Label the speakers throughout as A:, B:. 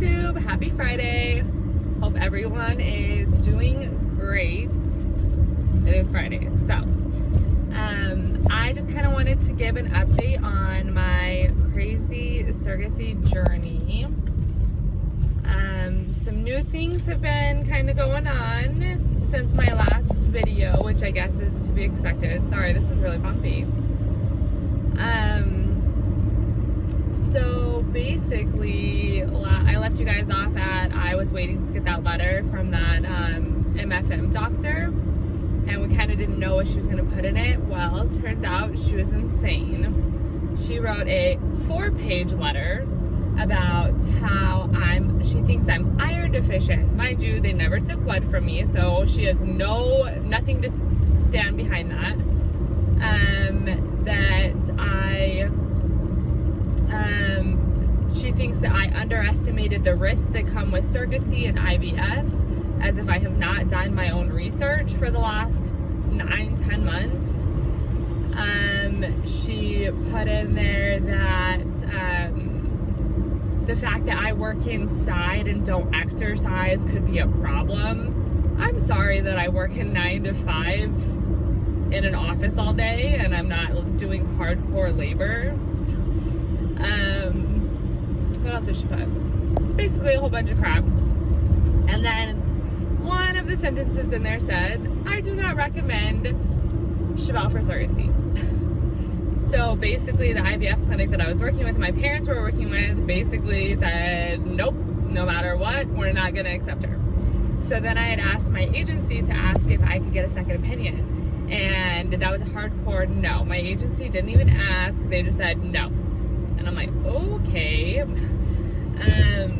A: YouTube. Happy Friday. Hope everyone is doing great. It is Friday. So, I just kind of wanted to give an update on my crazy surrogacy journey. Some new things have been kind of going on since my last video, which I guess is to be expected. Sorry, this is really bumpy. So basically, I left you guys off at I was waiting to get that letter from that MFM doctor, and we kind of didn't know what she was going to put in it. Well, turns out she was insane. She wrote a 4-page letter about how she thinks I'm iron deficient. Mind you, they never took blood from me, so she has nothing to stand behind that. She thinks that I underestimated the risks that come with surrogacy and IVF, as if I have not done my own research for the last 9-10 months. She put in there that the fact that I work inside and don't exercise could be a problem. I'm sorry that I work in 9 to 5 in an office all day and I'm not doing hardcore labor. What else did she put? Basically a whole bunch of crap. And then one of the sentences in there said, I do not recommend Chevelle for surrogacy. So basically the IVF clinic that I was working with, my parents were working with, basically said, nope, no matter what, we're not gonna accept her. So then I had asked my agency to ask if I could get a second opinion. And that was a hardcore no. My agency didn't even ask, they just said no. And I'm like, okay.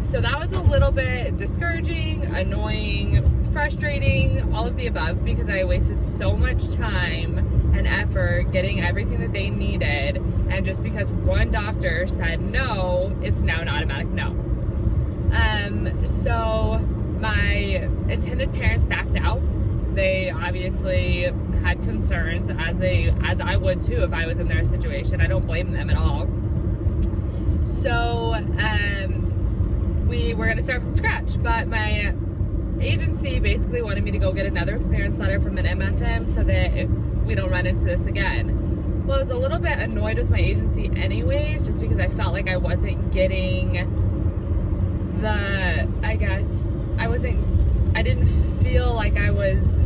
A: So that was a little bit discouraging, annoying, frustrating, all of the above, because I wasted so much time and effort getting everything that they needed, and just because one doctor said no, it's now an automatic no. So my intended parents backed out. They obviously had concerns, as I would too if I was in their situation. I don't blame them at all. So we were gonna start from scratch, but my agency basically wanted me to go get another clearance letter from an MFM so that we don't run into this again. Well, I was a little bit annoyed with my agency anyways, just because I felt like I wasn't getting I didn't feel like I was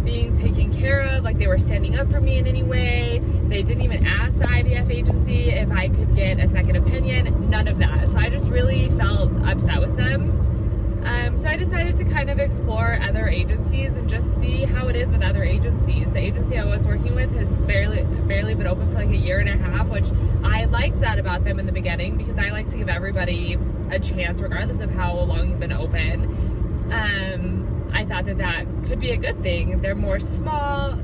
A: being taken care of, like they were standing up for me in any way. They didn't even ask the IVF agency if I could get a second opinion, none of that. So I just really felt upset with them. So I decided to kind of explore other agencies and just see how it is with other agencies. The agency I was working with has barely been open for like 1.5 years, which I liked that about them in the beginning, because I like to give everybody a chance regardless of how long you've been open. I thought that could be a good thing. They're they're smaller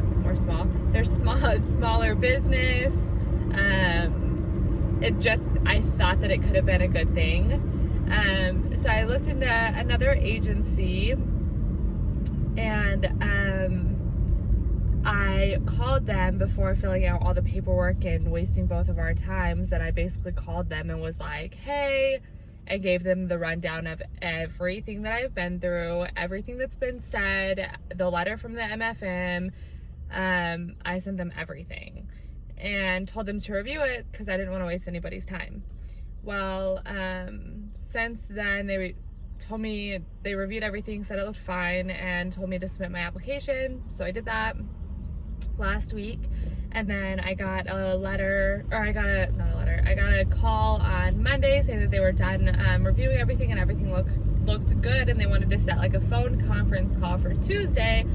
A: business. I thought that it could have been a good thing. So I looked into another agency, and I called them before filling out all the paperwork and wasting both of our times. And I basically called them and was like, hey, I gave them the rundown of everything that I've been through, everything that's been said, the letter from the MFM. I sent them everything and told them to review it because I didn't want to waste anybody's time. Well, since then they told me they reviewed everything, said it looked fine, and told me to submit my application. So I did that last week. And then I got I got a call on Monday saying that they were done reviewing everything, and everything looked good, and they wanted to set like a phone conference call for Tuesday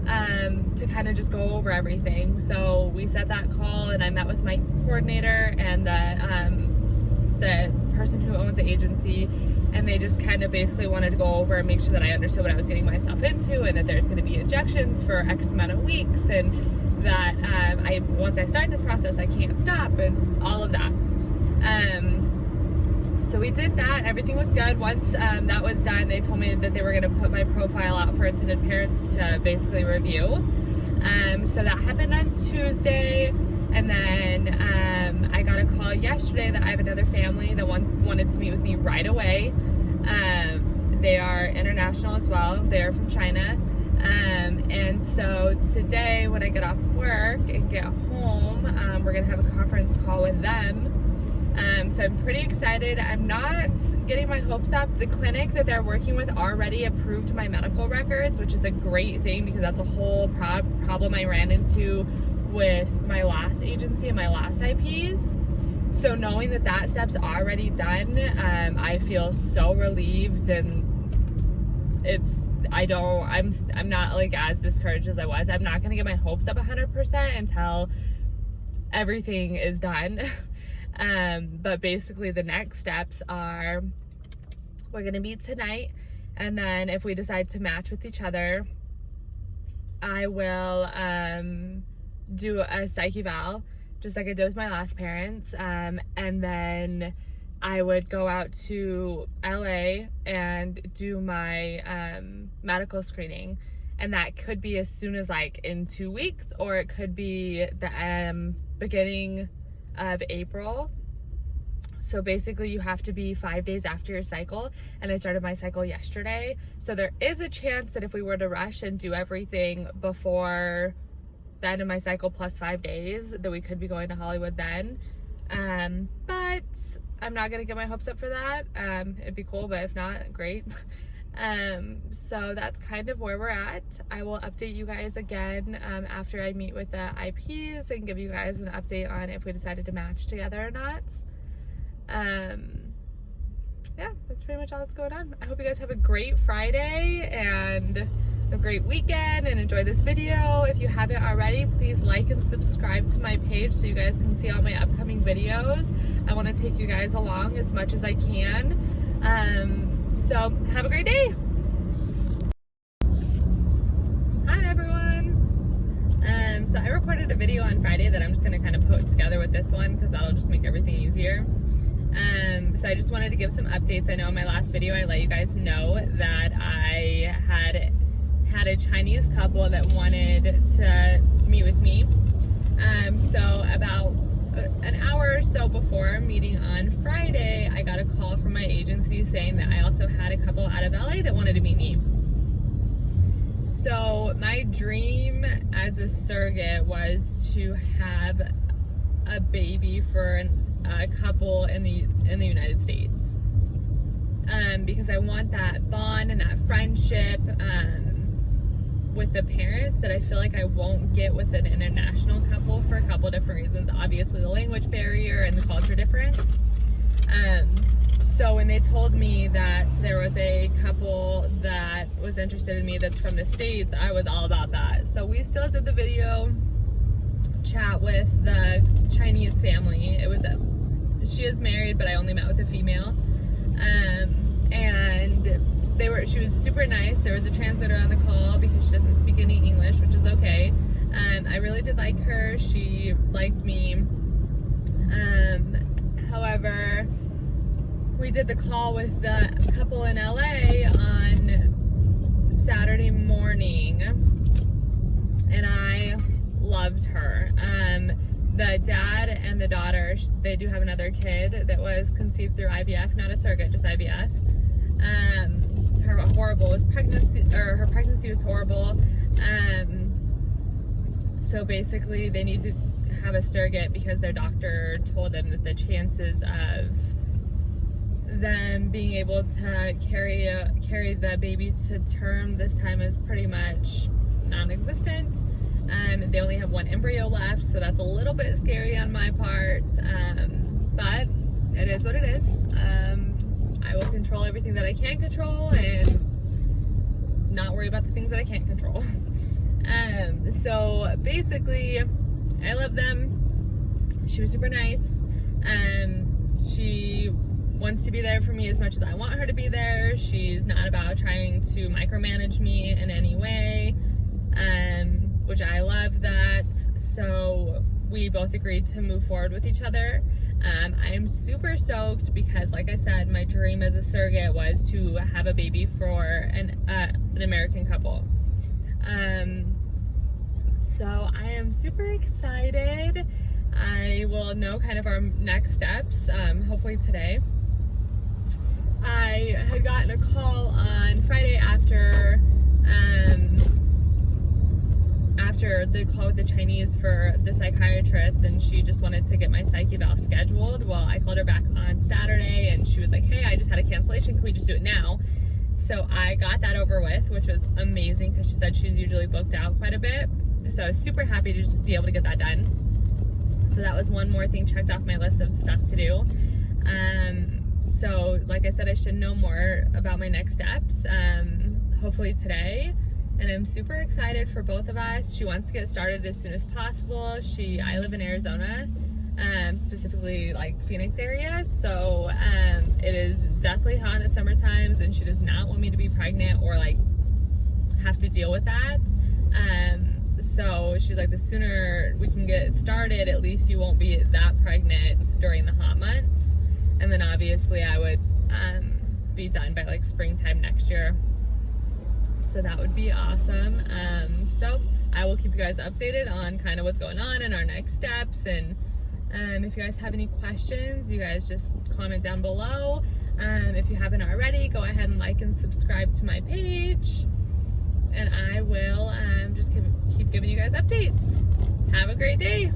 A: to kind of just go over everything. So we set that call, and I met with my coordinator and the person who owns the agency, and they just kind of basically wanted to go over and make sure that I understood what I was getting myself into, and that there's going to be injections for X amount of weeks, and that once I start this process, I can't stop, and all of that. So we did that. Everything was good. Once that was done, they told me that they were going to put my profile out for intended parents to basically review. So that happened on Tuesday. And then I got a call yesterday that I have another family that wanted to meet with me right away. They are international as well. They're from China. And so today when I get off work and get home, we're gonna have a conference call with them. So I'm pretty excited. I'm not getting my hopes up. The clinic that they're working with already approved my medical records, which is a great thing because that's a whole problem I ran into with my last agency and my last IPs. So knowing that that step's already done, I feel so relieved, and I'm not like as discouraged as I was. I'm not gonna get my hopes up 100% until everything is done. But basically the next steps are we're gonna meet tonight, and then if we decide to match with each other, I will do a psych eval just like I did with my last parents, and then I would go out to LA and do my medical screening, and that could be as soon as like in 2 weeks, or it could be the beginning of April. So basically you have to be 5 days after your cycle, and I started my cycle yesterday. So there is a chance that if we were to rush and do everything before the end of my cycle plus 5 days, that we could be going to Hollywood then. But I'm not gonna get my hopes up for that. It'd be cool, but if not, great. So that's kind of where we're at. I will update you guys again after I meet with the IPs and give you guys an update on if we decided to match together or not. Yeah, that's pretty much all that's going on. I hope you guys have a great Friday and a great weekend, and enjoy this video. If you haven't already, please like and subscribe to my page so you guys can see all my upcoming videos. I want to take you guys along as much as I can. So have a great day. Hi everyone. So I recorded a video on Friday that I'm just going to kind of put together with this one because that'll just make everything easier. So I just wanted to give some updates. I know in my last video I let you guys know that I had a Chinese couple that wanted to meet with me. So about an hour or so before meeting on Friday, I got a call from my agency saying that I also had a couple out of LA that wanted to meet me. So my dream as a surrogate was to have a baby for a couple in the United States, because I want that bond and that friendship with the parents that I feel like I won't get with an international couple for a couple different reasons. Obviously the language barrier and the culture difference. So when they told me that there was a couple that was interested in me that's from the States, I was all about that. So we still did the video chat with the Chinese family. She is married, but I only met with a female. And she was super nice. There was a translator on the call because she doesn't speak any English, which is okay. I really did like her. She liked me. However, we did the call with the couple in LA on Saturday morning, and I loved her. The dad and the daughter, they do have another kid that was conceived through IVF, not a surrogate, just IVF. Her pregnancy was horrible. So basically they need to have a surrogate because their doctor told them that the chances of them being able to carry the baby to term this time is pretty much non-existent. They only have one embryo left, so that's a little bit scary on my part, but it is what it is. I will control everything that I can control and not worry about the things that I can't control. So basically, I love them. She was super nice. She wants to be there for me as much as I want her to be there. She's not about trying to micromanage me in any way, which I love that. So we both agreed to move forward with each other. I am super stoked because, like I said, my dream as a surrogate was to have a baby for an American couple. So I am super excited. I will know kind of our next steps, hopefully today. I had gotten a call on Friday after the call with the Chinese for the psychiatrist, and she just wanted to get my psych eval scheduled. Well, I called her back on Saturday and she was like, hey, I just had a cancellation, can we just do it now? So I got that over with, which was amazing because she said she's usually booked out quite a bit. So I was super happy to just be able to get that done. So that was one more thing checked off my list of stuff to do. So like I said, I should know more about my next steps, hopefully today. And I'm super excited for both of us. She wants to get started as soon as possible. I live in Arizona, specifically like Phoenix area. So it is definitely hot in the summer times, and she does not want me to be pregnant or like have to deal with that. So she's like, the sooner we can get started, at least you won't be that pregnant during the hot months. And then obviously I would be done by like springtime next year. So that would be awesome. So I will keep you guys updated on kind of what's going on and our next steps. And if you guys have any questions, you guys just comment down below. If you haven't already, go ahead and like and subscribe to my page. And I will just keep giving you guys updates. Have a great day.